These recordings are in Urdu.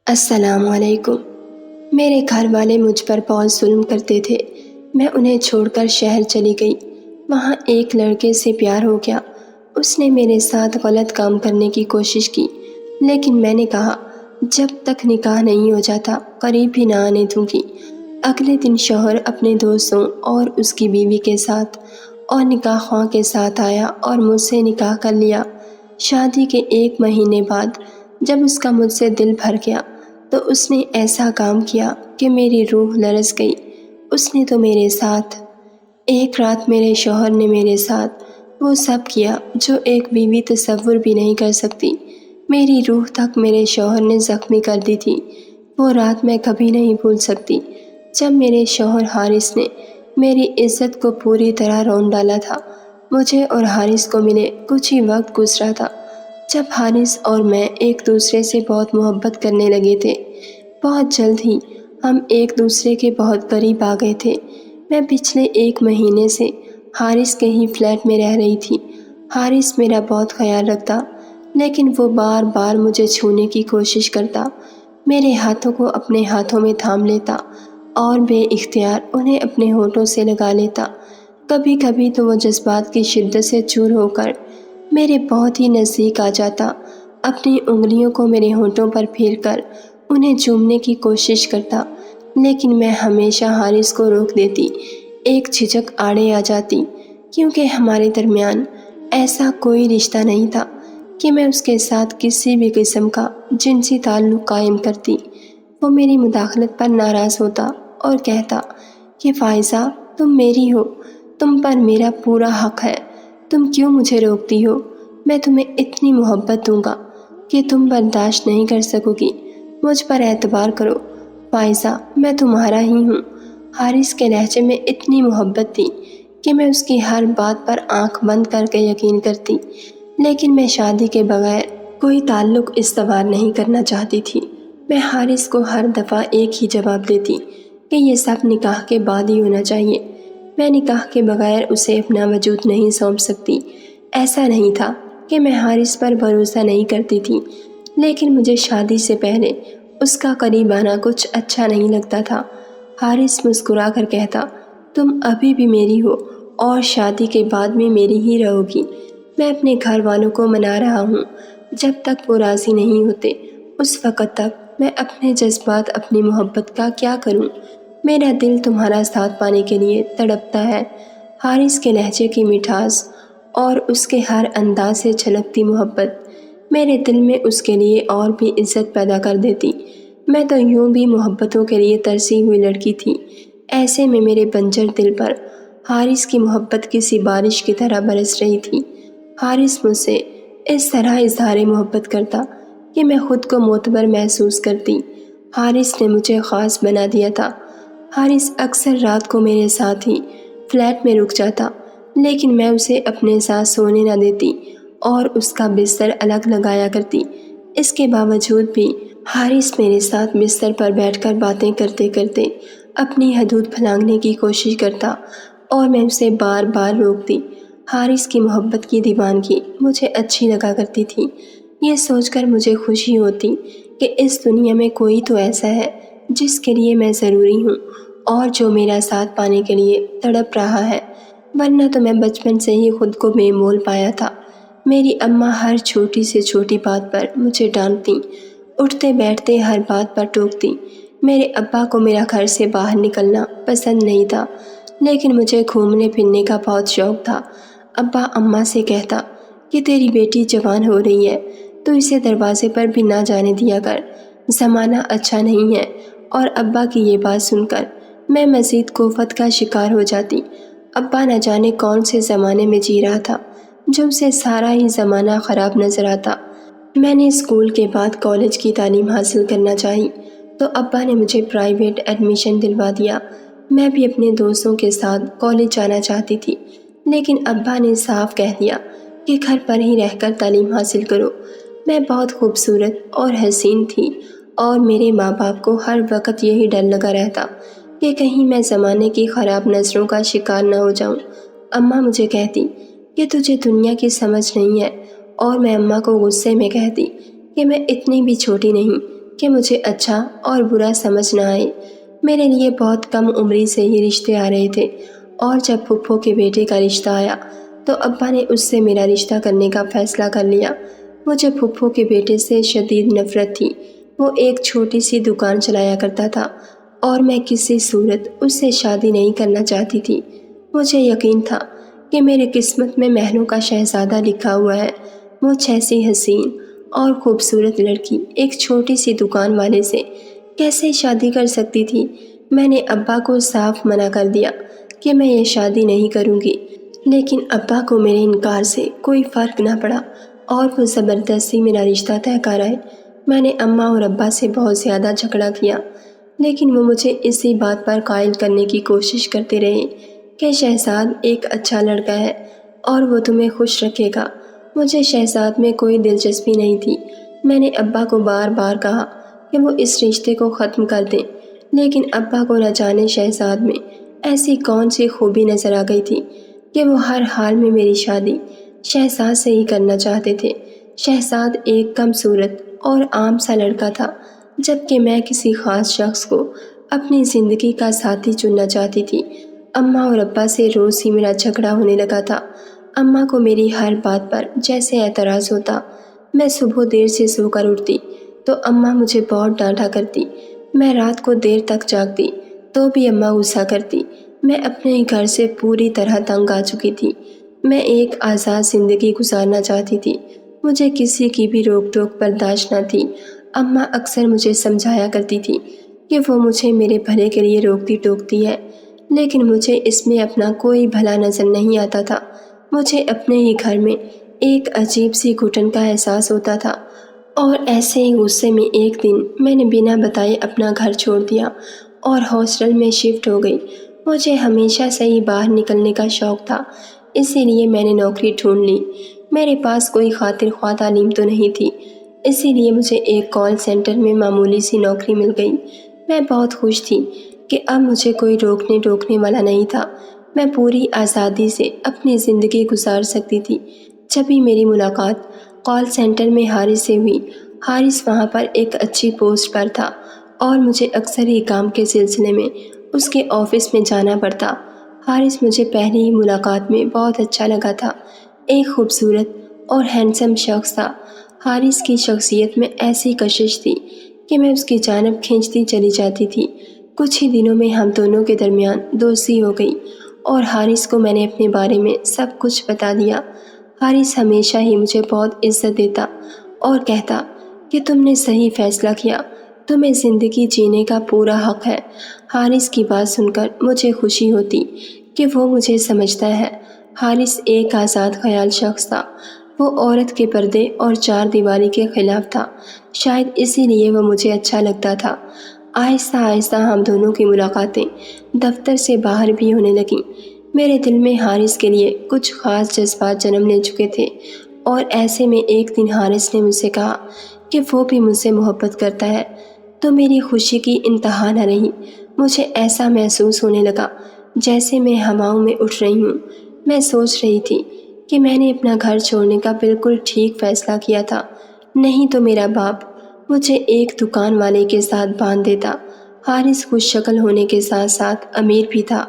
السلام علیکم۔ میرے گھر والے مجھ پر بہت ظلم کرتے تھے۔ میں انہیں چھوڑ کر شہر چلی گئی۔ وہاں ایک لڑکے سے پیار ہو گیا۔ اس نے میرے ساتھ غلط کام کرنے کی کوشش کی، لیکن میں نے کہا جب تک نکاح نہیں ہو جاتا قریب بھی نہ آنے دوں گی۔ اگلے دن شوہر اپنے دوستوں اور اس کی بیوی کے ساتھ اور نکاح خواہ کے ساتھ آیا اور مجھ سے نکاح کر لیا۔ شادی کے 1 مہینے بعد جب اس کا مجھ سے دل بھر گیا تو اس نے ایسا کام کیا کہ میری روح لرز گئی۔ اس نے تو میرے ساتھ ایک رات میرے شوہر نے میرے ساتھ وہ سب کیا جو ایک بیوی تصور بھی نہیں کر سکتی۔ میری روح تک میرے شوہر نے زخمی کر دی تھی۔ وہ رات میں کبھی نہیں بھول سکتی جب میرے شوہر حارث نے میری عزت کو پوری طرح رون ڈالا تھا۔ مجھے اور حارث کو ملے کچھ ہی وقت گزرا تھا جب حارث اور میں ایک دوسرے سے بہت محبت کرنے لگے تھے۔ بہت جلد ہی ہم ایک دوسرے کے بہت قریب آ گئے تھے۔ میں پچھلے 1 مہینے سے حارث کے ہی فلیٹ میں رہ رہی تھی۔ حارث میرا بہت خیال رکھتا، لیکن وہ بار بار مجھے چھونے کی کوشش کرتا، میرے ہاتھوں کو اپنے ہاتھوں میں تھام لیتا اور بے اختیار انہیں اپنے ہونٹوں سے لگا لیتا۔ کبھی کبھی تو وہ جذبات کی شدت سے چور ہو کر میرے بہت ہی نزدیک آ جاتا، اپنی انگلیوں کو میرے ہونٹوں پر پھیر کر انہیں چومنے کی کوشش کرتا، لیکن میں ہمیشہ حارث کو روک دیتی۔ ایک جھجک آڑے آ جاتی، کیونکہ ہمارے درمیان ایسا کوئی رشتہ نہیں تھا کہ میں اس کے ساتھ کسی بھی قسم کا جنسی تعلق قائم کرتی۔ وہ میری مداخلت پر ناراض ہوتا اور کہتا کہ فائزہ تم میری ہو، تم پر میرا پورا حق ہے، تم کیوں مجھے روکتی ہو؟ میں تمہیں اتنی محبت دوں گا کہ تم برداشت نہیں کر سکو گی۔ مجھ پر اعتبار کرو فائزہ، میں تمہارا ہی ہوں۔ حارث کے لہجے میں اتنی محبت تھی کہ میں اس کی ہر بات پر آنکھ بند کر کے یقین کرتی، لیکن میں شادی کے بغیر کوئی تعلق استوار نہیں کرنا چاہتی تھی۔ میں حارث کو ہر دفعہ ایک ہی جواب دیتی کہ یہ سب نکاح کے بعد ہی ہونا چاہیے۔ میں نکاح کے بغیر اسے اپنا وجود نہیں سونپ سکتی۔ ایسا نہیں تھا کہ میں حارث پر بھروسہ نہیں کرتی تھی، لیکن مجھے شادی سے پہلے اس کا قریب آنا کچھ اچھا نہیں لگتا تھا۔ حارث مسکرا کر کہتا، تم ابھی بھی میری ہو اور شادی کے بعد بھی میری ہی رہو گی۔ میں اپنے گھر والوں کو منا رہا ہوں، جب تک وہ راضی نہیں ہوتے اس وقت تک میں اپنے جذبات، اپنی محبت کا کیا کروں؟ میرا دل تمہارا ساتھ پانے کے لیے تڑپتا ہے۔ حارث کے لہجے کی مٹھاس اور اس کے ہر انداز سے چھلکتی محبت میرے دل میں اس کے لیے اور بھی عزت پیدا کر دیتی۔ میں تو یوں بھی محبتوں کے لیے ترسی ہوئی لڑکی تھی۔ ایسے میں میرے بنجر دل پر حارث کی محبت کسی بارش کی طرح برس رہی تھی۔ حارث مجھ سے اس طرح اظہار محبت کرتا کہ میں خود کو معتبر محسوس کرتی۔ حارث نے مجھے خاص بنا دیا تھا۔ حارث اکثر رات کو میرے ساتھ ہی فلیٹ میں رک جاتا، لیکن میں اسے اپنے ساتھ سونے نہ دیتی اور اس کا بستر الگ لگایا کرتی۔ اس کے باوجود بھی حارث میرے ساتھ بستر پر بیٹھ کر باتیں کرتے کرتے اپنی حدود پھلانگنے کی کوشش کرتا اور میں اسے بار بار روکتی۔ حارث کی محبت کی دیوانگی مجھے اچھی لگا کرتی تھی۔ یہ سوچ کر مجھے خوشی ہوتی کہ اس دنیا میں کوئی تو ایسا ہے جس کے لیے میں ضروری ہوں اور جو میرا ساتھ پانے کے لیے تڑپ رہا ہے، ورنہ تو میں بچپن سے ہی خود کو بے مول پایا تھا۔ میری اماں ہر چھوٹی سے چھوٹی بات پر مجھے ڈانٹتی، اٹھتے بیٹھتے ہر بات پر ٹوکتی۔ میرے ابا کو میرا گھر سے باہر نکلنا پسند نہیں تھا، لیکن مجھے گھومنے پھرنے کا بہت شوق تھا۔ ابا اماں سے کہتا کہ تیری بیٹی جوان ہو رہی ہے تو اسے دروازے پر بھی نہ جانے دیا کر، زمانہ اچھا نہیں ہے۔ اور ابا کی یہ بات سن کر میں مزید کوفت کا شکار ہو جاتی۔ ابا نہ جانے کون سے زمانے میں جی رہا تھا جو اسے سارا ہی زمانہ خراب نظر آتا۔ میں نے اسکول کے بعد کالج کی تعلیم حاصل کرنا چاہی تو ابا نے مجھے پرائیویٹ ایڈمیشن دلوا دیا۔ میں بھی اپنے دوستوں کے ساتھ کالج جانا چاہتی تھی، لیکن ابا نے صاف کہہ دیا کہ گھر پر ہی رہ کر تعلیم حاصل کرو۔ میں بہت خوبصورت اور حسین تھی اور میرے ماں باپ کو ہر وقت یہی ڈر لگا رہتا کہ کہیں میں زمانے کی خراب نظروں کا شکار نہ ہو جاؤں۔ اماں مجھے کہتی کہ تجھے دنیا کی سمجھ نہیں ہے، اور میں اماں کو غصے میں کہتی کہ میں اتنی بھی چھوٹی نہیں کہ مجھے اچھا اور برا سمجھ نہ آئے۔ میرے لیے بہت کم عمری سے ہی رشتے آ رہے تھے، اور جب پھپھو کے بیٹے کا رشتہ آیا تو ابا نے اس سے میرا رشتہ کرنے کا فیصلہ کر لیا۔ مجھے پھپھو کے بیٹے سے شدید نفرت تھی۔ وہ ایک چھوٹی سی دکان چلایا کرتا تھا اور میں کسی صورت اس سے شادی نہیں کرنا چاہتی تھی۔ مجھے یقین تھا کہ میرے قسمت میں محلوں کا شہزادہ لکھا ہوا ہے۔ مجھ ایسی حسین اور خوبصورت لڑکی ایک چھوٹی سی دکان والے سے کیسے شادی کر سکتی تھی؟ میں نے ابا کو صاف منع کر دیا کہ میں یہ شادی نہیں کروں گی، لیکن ابا کو میرے انکار سے کوئی فرق نہ پڑا اور وہ زبردستی میرا رشتہ طے کر آئے۔ میں نے اماں اور ابا سے بہت زیادہ جھگڑا کیا، لیکن وہ مجھے اسی بات پر قائل کرنے کی کوشش کرتے رہے کہ شہزاد ایک اچھا لڑکا ہے اور وہ تمہیں خوش رکھے گا۔ مجھے شہزاد میں کوئی دلچسپی نہیں تھی۔ میں نے ابا کو بار بار کہا کہ وہ اس رشتے کو ختم کر دیں، لیکن ابا کو نہ جانے شہزاد میں ایسی کون سی خوبی نظر آ گئی تھی کہ وہ ہر حال میں میری شادی شہزاد سے ہی کرنا چاہتے تھے۔ شہزاد ایک کم صورت اور عام سا لڑکا تھا، جبکہ میں کسی خاص شخص کو اپنی زندگی کا ساتھی چننا چاہتی تھی۔ اماں اور ابا سے روز ہی میرا جھگڑا ہونے لگا تھا۔ اماں کو میری ہر بات پر جیسے اعتراض ہوتا۔ میں صبح دیر سے سو کر اٹھتی تو اماں مجھے بہت ڈانٹا کرتی۔ میں رات کو دیر تک جاگتی تو بھی اماں غصہ کرتی۔ میں اپنے گھر سے پوری طرح تنگ آ چکی تھی۔ میں ایک آزاد زندگی گزارنا چاہتی تھی۔ مجھے کسی کی بھی روک ٹوک برداشت نہ تھی۔ اماں اکثر مجھے سمجھایا کرتی تھی کہ وہ مجھے میرے بھلے کے لیے روکتی ٹوکتی ہے، لیکن مجھے اس میں اپنا کوئی بھلا نظر نہیں آتا تھا۔ مجھے اپنے ہی گھر میں ایک عجیب سی گھٹن کا احساس ہوتا تھا، اور ایسے ہی غصے میں ایک دن میں نے بنا بتائے اپنا گھر چھوڑ دیا اور ہاسٹل میں شفٹ ہو گئی۔ مجھے ہمیشہ سے ہی باہر نکلنے کا شوق تھا، اسی لیے میں نے نوکری ڈھونڈ لی۔ میرے پاس کوئی خاطر خواہ تعلیم تو نہیں تھی، اسی لیے مجھے ایک کال سینٹر میں معمولی سی نوکری مل گئی۔ میں بہت خوش تھی کہ اب مجھے کوئی روکنے ٹوکنے والا نہیں تھا۔ میں پوری آزادی سے اپنی زندگی گزار سکتی تھی۔ جبھی میری ملاقات کال سینٹر میں حارث سے ہوئی۔ حارث وہاں پر ایک اچھی پوسٹ پر تھا اور مجھے اکثر ہی کام کے سلسلے میں اس کے آفس میں جانا پڑتا۔ حارث مجھے پہلی ہی ملاقات میں بہت اچھا لگا تھا۔ ایک خوبصورت اور ہینڈسم شخص تھا۔ حارث کی شخصیت میں ایسی کشش تھی کہ میں اس کی جانب کھینچتی چلی جاتی تھی۔ کچھ ہی دنوں میں ہم دونوں کے درمیان دوستی ہو گئی اور حارث کو میں نے اپنے بارے میں سب کچھ بتا دیا۔ حارث ہمیشہ ہی مجھے بہت عزت دیتا اور کہتا کہ تم نے صحیح فیصلہ کیا، تمہیں زندگی جینے کا پورا حق ہے۔ حارث کی بات سن کر مجھے خوشی ہوتی کہ وہ مجھے سمجھتا ہے۔ حارث ایک آزاد خیال شخص تھا۔ وہ عورت کے پردے اور چار دیواری کے خلاف تھا۔ شاید اسی لیے وہ مجھے اچھا لگتا تھا۔ آہستہ آہستہ ہم دونوں کی ملاقاتیں دفتر سے باہر بھی ہونے لگیں۔ میرے دل میں حارث کے لیے کچھ خاص جذبات جنم لے چکے تھے، اور ایسے میں ایک دن حارث نے مجھ سے کہا کہ وہ بھی مجھ سے محبت کرتا ہے۔ تو میری خوشی کی انتہا نہ رہی۔ مجھے ایسا محسوس ہونے لگا جیسے میں ہواؤں میں اٹھ رہی ہوں۔ میں سوچ رہی تھی کہ میں نے اپنا گھر چھوڑنے کا بالکل ٹھیک فیصلہ کیا تھا، نہیں تو میرا باپ مجھے ایک دکان والے کے ساتھ باندھ دیتا۔ حارث خوش شکل ہونے کے ساتھ ساتھ امیر بھی تھا۔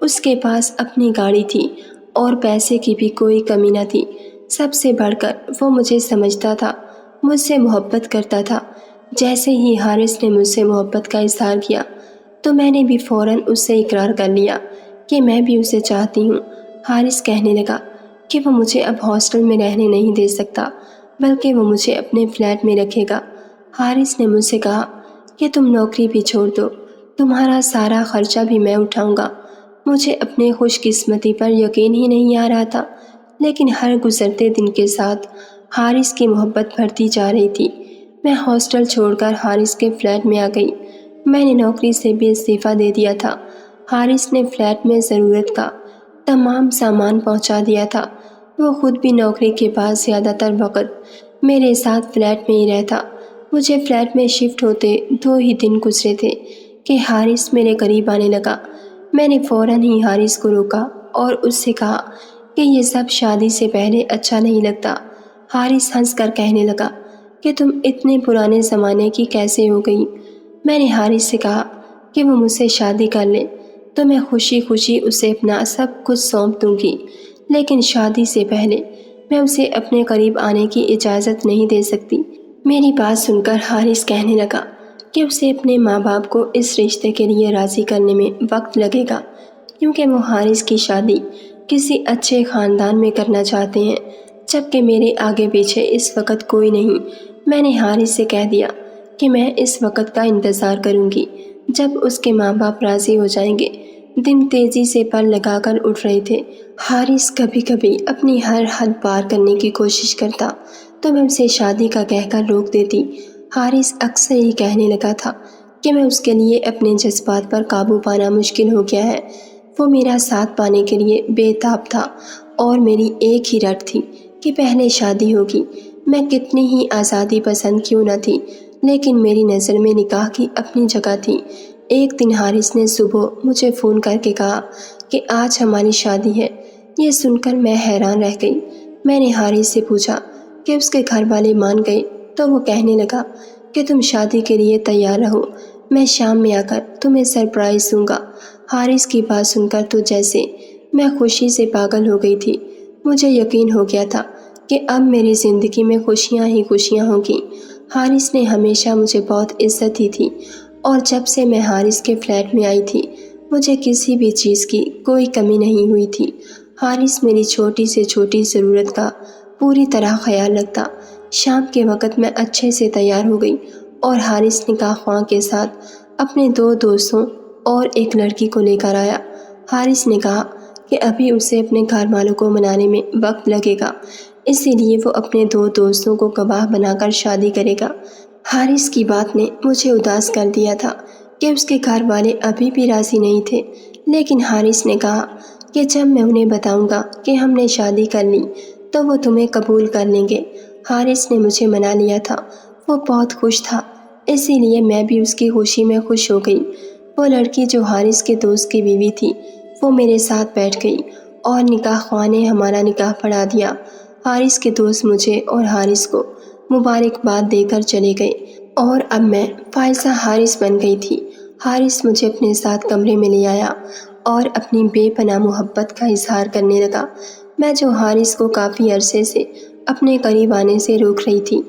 اس کے پاس اپنی گاڑی تھی اور پیسے کی بھی کوئی کمی نہ تھی۔ سب سے بڑھ کر وہ مجھے سمجھتا تھا، مجھ سے محبت کرتا تھا۔ جیسے ہی حارث نے مجھ سے محبت کا اظہار کیا تو میں نے بھی فوراً اس سے اقرار کر لیا کہ میں بھی اسے چاہتی ہوں۔ حارث کہنے لگا کہ وہ مجھے اب ہاسٹل میں رہنے نہیں دے سکتا، بلکہ وہ مجھے اپنے فلیٹ میں رکھے گا۔ حارث نے مجھ سے کہا کہ تم نوکری بھی چھوڑ دو، تمہارا سارا خرچہ بھی میں اٹھاؤں گا۔ مجھے اپنے خوش قسمتی پر یقین ہی نہیں آ رہا تھا، لیکن ہر گزرتے دن کے ساتھ حارث کی محبت بڑھتی جا رہی تھی۔ میں ہاسٹل چھوڑ کر حارث کے فلیٹ میں آ گئی۔ میں نے نوکری سے بھی استعفیٰ دے دیا تھا۔ حارث نے فلیٹ میں ضرورت کا تمام سامان پہنچا دیا تھا۔ وہ خود بھی نوکری کے بعد زیادہ تر وقت میرے ساتھ فلیٹ میں ہی رہتا۔ مجھے فلیٹ میں شفٹ ہوتے 2 ہی دن گزرے تھے کہ حارث میرے قریب آنے لگا۔ میں نے فوراً ہی حارث کو روکا اور اس سے کہا کہ یہ سب شادی سے پہلے اچھا نہیں لگتا۔ حارث ہنس کر کہنے لگا کہ تم اتنے پرانے زمانے کی کیسے ہو گئی۔ میں نے حارث سے کہا کہ وہ مجھ سے شادی کر لے تو میں خوشی خوشی اسے اپنا سب کچھ سونپ دوں گی، لیکن شادی سے پہلے میں اسے اپنے قریب آنے کی اجازت نہیں دے سکتی۔ میری بات سن کر حارث کہنے لگا کہ اسے اپنے ماں باپ کو اس رشتے کے لیے راضی کرنے میں وقت لگے گا، کیونکہ وہ حارث کی شادی کسی اچھے خاندان میں کرنا چاہتے ہیں، جبکہ میرے آگے پیچھے اس وقت کوئی نہیں۔ میں نے حارث سے کہہ دیا کہ میں اس وقت کا انتظار کروں گی جب اس کے ماں باپ راضی ہو جائیں گے۔ دن تیزی سے پر لگا کر اٹھ رہے تھے۔ حارث کبھی کبھی اپنی ہر حد پار کرنے کی کوشش کرتا تو میں اسے شادی کا کہہ کر روک دیتی۔ حارث اکثر ہی کہنے لگا تھا کہ میں اس کے لیے اپنے جذبات پر قابو پانا مشکل ہو گیا ہے۔ وہ میرا ساتھ پانے کے لیے بے تاب تھا اور میری ایک ہی رٹ تھی کہ پہلے شادی ہوگی۔ میں کتنی ہی آزادی پسند کیوں نہ تھی، لیکن میری نظر میں نکاح کی اپنی جگہ تھی۔ ایک دن حارث نے صبح مجھے فون کر کے کہا کہ آج ہماری شادی ہے۔ یہ سن کر میں حیران رہ گئی۔ میں نے حارث سے پوچھا کہ اس کے گھر والے مان گئے تو وہ کہنے لگا کہ تم شادی کے لیے تیار رہو، میں شام میں آ کر تمہیں سرپرائز دوں گا۔ حارث کی بات سن کر تو جیسے میں خوشی سے پاگل ہو گئی تھی۔ مجھے یقین ہو گیا تھا کہ اب میری زندگی میں خوشیاں ہی خوشیاں ہوں گی۔ حارث نے ہمیشہ مجھے بہت عزت دی تھی اور جب سے میں حارث کے فلیٹ میں آئی تھی مجھے کسی بھی چیز کی کوئی کمی نہیں ہوئی تھی۔ حارث میری چھوٹی سے چھوٹی ضرورت کا پوری طرح خیال رکھتا۔ شام کے وقت میں اچھے سے تیار ہو گئی اور حارث نکاح خواں کے ساتھ اپنے 2 دوستوں اور ایک لڑکی کو لے کر آیا۔ حارث نے کہا کہ ابھی اسے اپنے گھر والوں کو منانے میں وقت لگے گا، اسی لیے وہ اپنے 2 دوستوں کو گواہ بنا کر شادی کرے گا۔ حارث کی بات نے مجھے اداس کر دیا تھا کہ اس کے گھر والے ابھی بھی راضی نہیں تھے، لیکن حارث نے کہا کہ جب میں انہیں بتاؤں گا کہ ہم نے شادی کر لی تو وہ تمہیں قبول کر لیں گے۔ حارث نے مجھے منا لیا تھا، وہ بہت خوش تھا، اسی لیے میں بھی اس کی خوشی میں خوش ہو گئی۔ وہ لڑکی جو حارث کے دوست کی بیوی تھی وہ میرے ساتھ بیٹھ گئی اور نکاح خواں نے ہمارا نکاح پڑھا دیا۔ حارث کے دوست مجھے اور حارث کو مبارکباد دے کر چلے گئے اور اب میں فائزہ حارث بن گئی تھی۔ حارث مجھے اپنے ساتھ کمرے میں لے آیا اور اپنی بے پناہ محبت کا اظہار کرنے لگا۔ میں جو حارث کو کافی عرصے سے اپنے قریب آنے سے روک رہی تھی،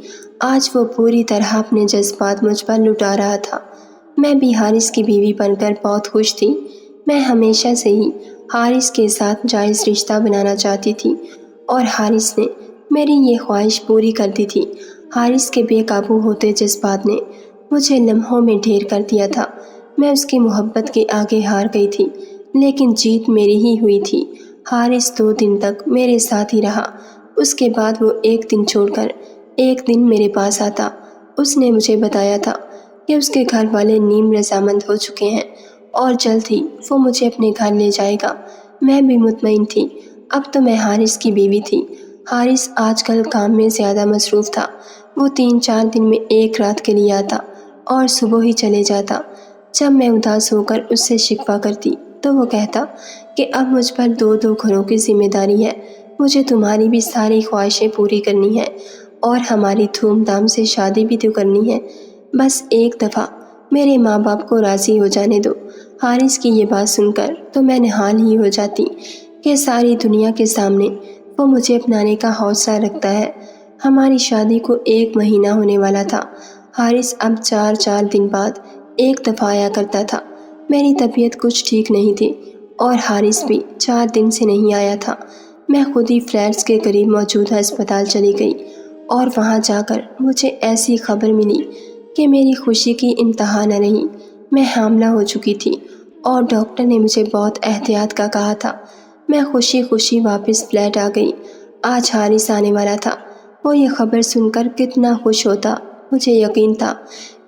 آج وہ پوری طرح اپنے جذبات مجھ پر لٹا رہا تھا۔ میں بھی حارث کی بیوی بن کر بہت خوش تھی۔ میں ہمیشہ سے ہی حارث کے ساتھ جائز رشتہ بنانا چاہتی تھی اور حارث نے میری یہ خواہش پوری کر دی تھی۔ حارث کے بے قابو ہوتے جذبات نے مجھے لمحوں میں ڈھیر کر دیا تھا۔ میں اس کی محبت کے آگے ہار گئی تھی، لیکن جیت میری ہی ہوئی تھی۔ حارث 2 دن تک میرے ساتھ ہی رہا، اس کے بعد وہ ایک دن چھوڑ کر ایک دن میرے پاس آتا۔ اس نے مجھے بتایا تھا کہ اس کے گھر والے نیم رضامند ہو چکے ہیں اور جلد ہی وہ مجھے اپنے گھر لے جائے گا۔ میں بھی مطمئن تھی، اب تو میں حارث کی بیوی تھی۔ حارث آج کل کام میں زیادہ مصروف تھا۔ وہ 3-4 دن میں ایک رات کے لیے آتا اور صبح ہی چلے جاتا۔ جب میں اداس ہو کر اس سے شکوہ کرتی تو وہ کہتا کہ اب مجھ پر 2 گھروں کی ذمہ داری ہے، مجھے تمہاری بھی ساری خواہشیں پوری کرنی ہیں اور ہماری دھوم دھام سے شادی بھی تو کرنی ہے، بس ایک دفعہ میرے ماں باپ کو راضی ہو جانے دو۔ حارث کی یہ بات سن کر تو میں نہال ہی ہو جاتی کہ ساری دنیا کے سامنے وہ مجھے اپنانے کا حوصلہ رکھتا ہے۔ ہماری شادی کو 1 مہینہ ہونے والا تھا۔ حارث اب 4 دن بعد ایک دفعہ آیا کرتا تھا۔ میری طبیعت کچھ ٹھیک نہیں تھی اور حارث بھی 4 دن سے نہیں آیا تھا۔ میں خود ہی فلیٹس کے قریب موجود ہسپتال چلی گئی اور وہاں جا کر مجھے ایسی خبر ملی کہ میری خوشی کی انتہا نہ رہی۔ میں حاملہ ہو چکی تھی اور ڈاکٹر نے مجھے بہت احتیاط کا کہا تھا۔ میں خوشی خوشی واپس فلیٹ آ گئی۔ آج حارث آنے والا تھا۔ وہ یہ خبر سن کر کتنا خوش ہوتا۔ مجھے یقین تھا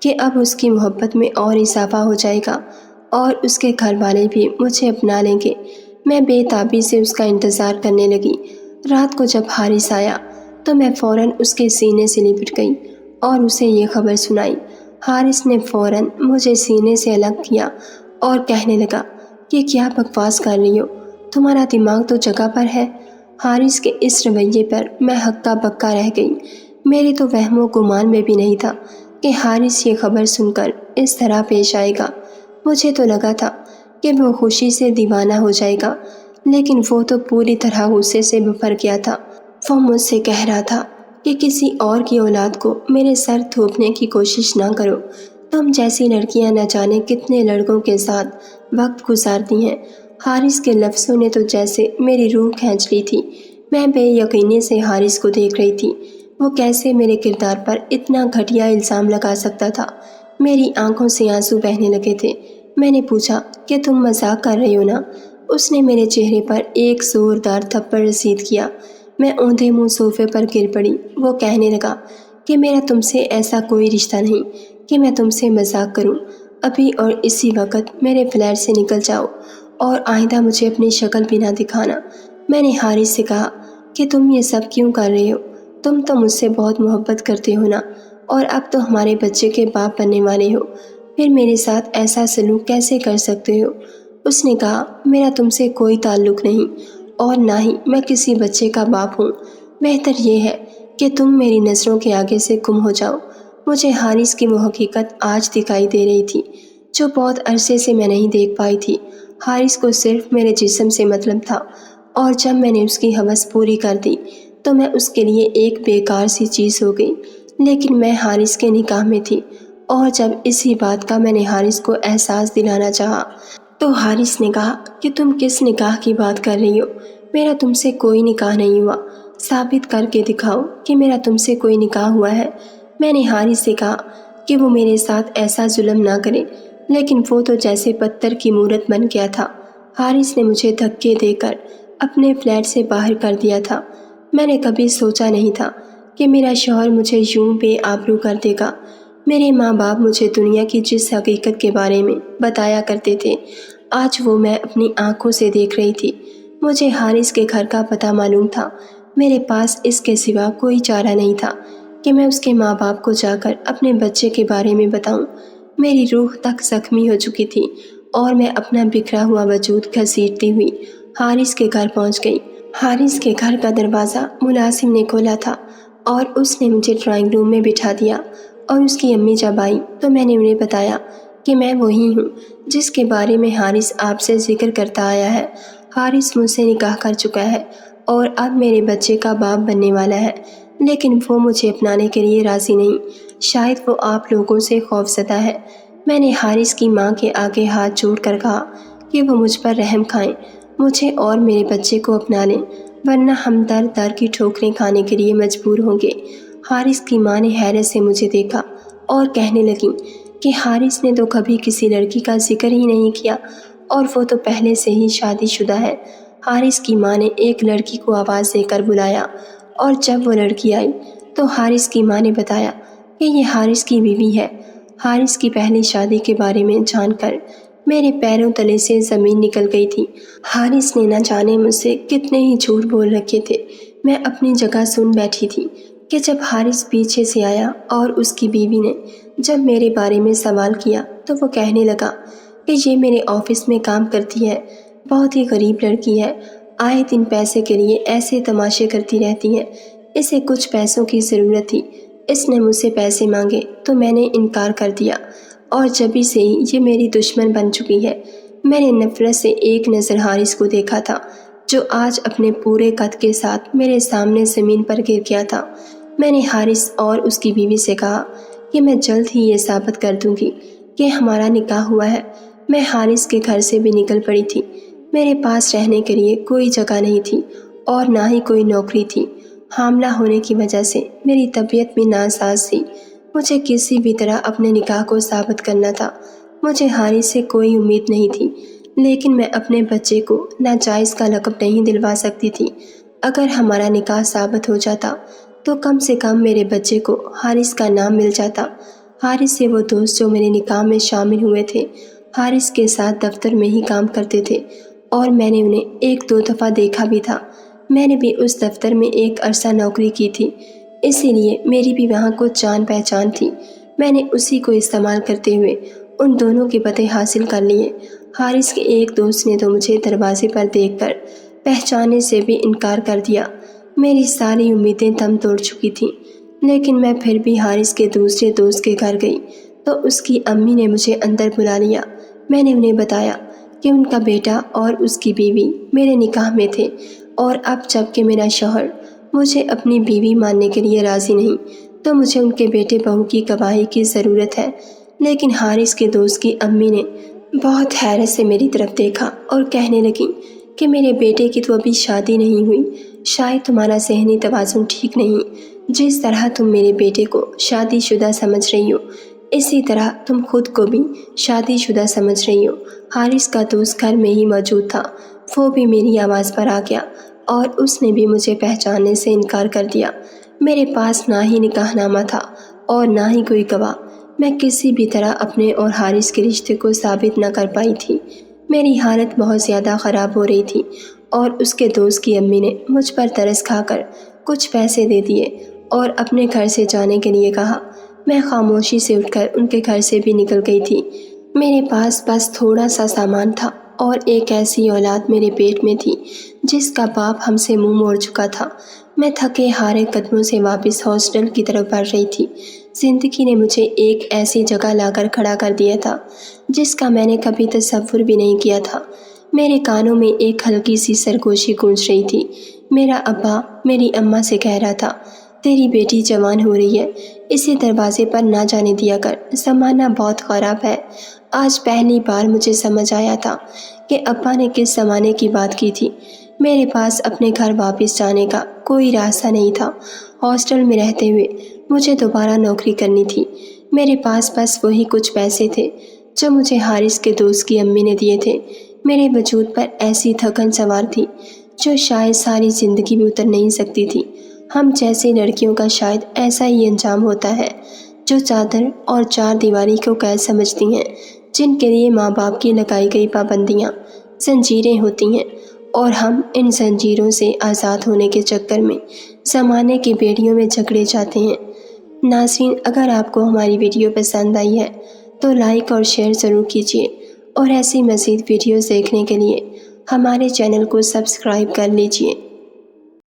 کہ اب اس کی محبت میں اور اضافہ ہو جائے گا اور اس کے گھر والے بھی مجھے اپنا لیں گے۔ میں بے تابی سے اس کا انتظار کرنے لگی۔ رات کو جب حارث آیا تو میں فوراً اس کے سینے سے لپٹ گئی اور اسے یہ خبر سنائی۔ حارث نے فوراً مجھے سینے سے الگ کیا اور کہنے لگا کہ کیا بکواس کر رہی ہو، تمہارا دماغ تو جگہ پر ہے۔ حارث کے اس رویے پر میں ہکا بکا رہ گئی۔ میرے تو وہم و گمان میں بھی نہیں تھا کہ حارث یہ خبر سن کر اس طرح پیش آئے گا۔ مجھے تو لگا تھا کہ وہ خوشی سے دیوانہ ہو جائے گا، لیکن وہ تو پوری طرح غصے سے بھر گیا تھا۔ وہ مجھ سے کہہ رہا تھا کہ کسی اور کی اولاد کو میرے سر تھوپنے کی کوشش نہ کرو، تم جیسی لڑکیاں نہ جانے کتنے لڑکوں کے ساتھ وقت گزارتی ہیں۔ حارث کے لفظوں نے تو جیسے میری روح کھینچ لی تھی۔ میں بے یقینی سے حارث کو دیکھ رہی تھی۔ وہ کیسے میرے کردار پر اتنا گھٹیا الزام لگا سکتا تھا؟ میری آنکھوں سے آنسو بہنے لگے تھے۔ میں نے پوچھا کہ تم مذاق کر رہی ہو نا؟ اس نے میرے چہرے پر ایک زوردار تھپڑ رسید کیا۔ میں اوندھے منہ صوفے پر گر پڑی۔ وہ کہنے لگا کہ میرا تم سے ایسا کوئی رشتہ نہیں کہ میں تم سے مذاق کروں۔ ابھی اور اسی وقت میرے فلیٹ سے نکل جاؤ اور آئندہ مجھے اپنی شکل بھی نہ دکھانا۔ میں نے حارث سے کہا کہ تم یہ سب کیوں کر رہے ہو؟ تم تو مجھ سے بہت محبت کرتے ہو نا، اور اب تو ہمارے بچے کے باپ بننے والے ہو، پھر میرے ساتھ ایسا سلوک کیسے کر سکتے ہو؟ اس نے کہا میرا تم سے کوئی تعلق نہیں اور نہ ہی میں کسی بچے کا باپ ہوں۔ بہتر یہ ہے کہ تم میری نظروں کے آگے سے گم ہو جاؤ۔ مجھے حارث کی وہ حقیقت آج دکھائی دے رہی تھی جو بہت عرصے سے میں نہیں دیکھ پائی تھی۔ حارث کو صرف میرے جسم سے مطلب تھا، اور جب میں نے اس کی ہوس پوری کر دی تو میں اس کے لیے ایک بیکار سی چیز ہو گئی۔ لیکن میں حارث کے نکاح میں تھی، اور جب اسی بات کا میں نے حارث کو احساس دلانا چاہا تو حارث نے کہا کہ تم کس نکاح کی بات کر رہی ہو؟ میرا تم سے کوئی نکاح نہیں ہوا، ثابت کر کے دکھاؤ کہ میرا تم سے کوئی نکاح ہوا ہے۔ میں نے حارث سے کہا کہ وہ میرے ساتھ ایسا ظلم نہ کرے، لیکن وہ تو جیسے پتھر کی مورت بن گیا تھا۔ حارث نے مجھے دھکے دے کر اپنے فلیٹ سے باہر کر دیا تھا۔ میں نے کبھی سوچا نہیں تھا کہ میرا شوہر مجھے یوں بے آبرو کر دے گا۔ میرے ماں باپ مجھے دنیا کی جس حقیقت کے بارے میں بتایا کرتے تھے، آج وہ میں اپنی آنکھوں سے دیکھ رہی تھی۔ مجھے حارث کے گھر کا پتہ معلوم تھا۔ میرے پاس اس کے سوا کوئی چارہ نہیں تھا کہ میں اس کے ماں باپ کو جا کر اپنے بچے کے بارے میں بتاؤں۔ میری روح تک زخمی ہو چکی تھی، اور میں اپنا بکھرا ہوا وجود گھسیٹتی ہوئی حارث کے گھر پہنچ گئی۔ حارث کے گھر کا دروازہ ملازم نے کھولا تھا، اور اس نے مجھے ڈرائنگ روم میں بٹھا دیا، اور اس کی امی جب آئیں تو میں نے انہیں بتایا کہ میں وہی ہوں جس کے بارے میں حارث آپ سے ذکر کرتا آیا ہے۔ حارث مجھ سے نکاح کر چکا ہے اور اب میرے بچے کا باپ بننے والا ہے، لیکن وہ مجھے اپنانے کے لیے راضی نہیں۔ شاید وہ آپ لوگوں سے خوفزدہ ہے۔ میں نے حارث کی ماں کے آگے ہاتھ جوڑ کر کہا کہ وہ مجھ پر رحم کھائیں، مجھے اور میرے بچے کو اپنا لیں، ورنہ ہم در در کی ٹھوکریں کھانے کے لیے مجبور ہوں گے۔ حارث کی ماں نے حیرت سے مجھے دیکھا اور کہنے لگیں کہ حارث نے تو کبھی کسی لڑکی کا ذکر ہی نہیں کیا، اور وہ تو پہلے سے ہی شادی شدہ ہے۔ حارث کی ماں نے ایک لڑکی کو آواز دے کر بلایا، اور جب وہ لڑکی آئی تو حارث کی ماں نے بتایا کہ یہ حارث کی بیوی ہے۔ حارث کی پہلی شادی کے بارے میں جان کر میرے پیروں تلے سے زمین نکل گئی تھی۔ حارث نے نہ جانے مجھ سے کتنے ہی جھوٹ بول رکھے تھے۔ میں اپنی جگہ سن بیٹھی تھی کہ جب حارث پیچھے سے آیا اور اس کی بیوی نے جب میرے بارے میں سوال کیا تو وہ کہنے لگا کہ یہ میرے آفس میں کام کرتی ہے، بہت ہی غریب لڑکی ہے، آئے دن پیسے کے لیے ایسے تماشے کرتی رہتی ہے، اسے کچھ پیسوں کی ضرورت تھی، اس نے مجھ سے پیسے مانگے تو میں نے انکار کر دیا، اور جبھی سے ہی یہ میری دشمن بن چکی ہے۔ میں نے نفرت سے ایک نظر حارث کو دیکھا تھا جو آج اپنے پورے قد کے ساتھ میرے سامنے زمین پر گر گیا تھا۔ میں نے حارث اور اس کی بیوی سے کہا کہ میں جلد ہی یہ ثابت کر دوں گی کہ ہمارا نکاح ہوا ہے۔ میں حارث کے گھر سے بھی نکل پڑی تھی۔ میرے پاس رہنے کے لیے کوئی جگہ نہیں تھی اور نہ ہی کوئی نوکری تھی۔ حاملہ ہونے کی وجہ سے میری طبیعت بھی ناساز تھی۔ مجھے کسی بھی طرح اپنے نکاح کو ثابت کرنا تھا۔ مجھے حارث سے کوئی امید نہیں تھی، لیکن میں اپنے بچے کو ناجائز کا لقب نہیں دلوا سکتی تھی۔ اگر ہمارا نکاح ثابت ہو جاتا تو کم سے کم میرے بچے کو حارث کا نام مل جاتا۔ حارث سے وہ دوست جو میرے نکاح میں شامل ہوئے تھے حارث کے ساتھ دفتر میں ہی کام کرتے تھے، اور میں نے انہیں ایک دو دفعہ دیکھا بھی تھا۔ میں نے بھی اس دفتر میں ایک عرصہ نوکری کی تھی، اسی لیے میری بھی وہاں کچھ جان پہچان تھی۔ میں نے اسی کو استعمال کرتے ہوئے ان دونوں کے پتے حاصل کر لیے۔ حارث کے ایک دوست نے تو مجھے دروازے پر دیکھ کر پہچانے سے بھی انکار کر دیا۔ میری ساری امیدیں دم توڑ چکی تھیں۔ لیکن میں پھر بھی حارث کے دوسرے دوست کے گھر گئی تو اس کی امی نے مجھے اندر بلا لیا۔ میں نے انہیں بتایا کہ ان کا بیٹا اور اس کی بیوی میرے نکاح میں تھے، اور اب جب کہ میرا شوہر مجھے اپنی بیوی ماننے کے لیے راضی نہیں تو مجھے ان کے بیٹے بہو کی گواہی کی ضرورت ہے۔ لیکن حارث کے دوست کی امی نے بہت حیرت سے میری طرف دیکھا اور کہنے لگی کہ میرے بیٹے کی تو ابھی شادی نہیں ہوئی، شاید تمہارا ذہنی توازن ٹھیک نہیں۔ جس طرح تم میرے بیٹے کو شادی شدہ سمجھ رہی ہو، اسی طرح تم خود کو بھی شادی شدہ سمجھ رہی ہو۔ حارث کا دوست گھر میں ہی موجود تھا، وہ بھی میری آواز پر آ گیا اور اس نے بھی مجھے پہچاننے سے انکار کر دیا۔ میرے پاس نہ ہی نکاح نامہ تھا اور نہ ہی کوئی گواہ۔ میں کسی بھی طرح اپنے اور حارث کے رشتے کو ثابت نہ کر پائی تھی۔ میری حالت بہت زیادہ خراب ہو رہی تھی اور اس کے دوست کی امی نے مجھ پر ترس کھا کر کچھ پیسے دے دیے اور اپنے گھر سے جانے کے لیے کہا۔ میں خاموشی سے اٹھ کر ان کے گھر سے بھی نکل گئی تھی۔ میرے پاس بس تھوڑا سا سامان تھا اور ایک ایسی اولاد میرے پیٹ میں تھی جس کا باپ ہم سے منہ موڑ چکا تھا۔ میں تھکے ہارے قدموں سے واپس ہاسٹل کی طرف بڑھ رہی تھی۔ زندگی نے مجھے ایک ایسی جگہ لا کر کھڑا کر دیا تھا جس کا میں نے کبھی تصور بھی نہیں کیا تھا۔ میرے کانوں میں ایک ہلکی سی سرگوشی گونج رہی تھی۔ میرا ابا میری اماں سے کہہ رہا تھا، تیری بیٹی جوان ہو رہی ہے، اسے دروازے پر نہ جانے دیا کر، زمانہ بہت خراب ہے۔ آج پہلی بار مجھے سمجھ آیا تھا کہ ابا نے کس زمانے کی بات کی تھی۔ میرے پاس اپنے گھر واپس جانے کا کوئی راستہ نہیں تھا۔ ہاسٹل میں رہتے ہوئے مجھے دوبارہ نوکری کرنی تھی۔ میرے پاس بس وہی کچھ پیسے تھے جو مجھے حارث کے دوست کی امی نے دیے تھے۔ میرے وجود پر ایسی تھکن سوار تھی جو شاید ساری زندگی بھی اتر نہیں سکتی تھی۔ ہم جیسی لڑکیوں کا شاید ایسا ہی انجام ہوتا ہے جو چادر اور چار دیواری کو قید سمجھتی ہیں، جن کے لیے ماں باپ کی لگائی گئی پابندیاں زنجیریں ہوتی ہیں، اور ہم ان زنجیروں سے آزاد ہونے کے چکر میں زمانے کی بیڑیوں میں جکڑے جاتے ہیں۔ ناظرین، اگر آپ کو ہماری ویڈیو پسند آئی ہے تو لائک اور شیئر ضرور کیجیے، اور ایسی مزید ویڈیوز دیکھنے کے لیے ہمارے چینل کو سبسکرائب کر لیجیے۔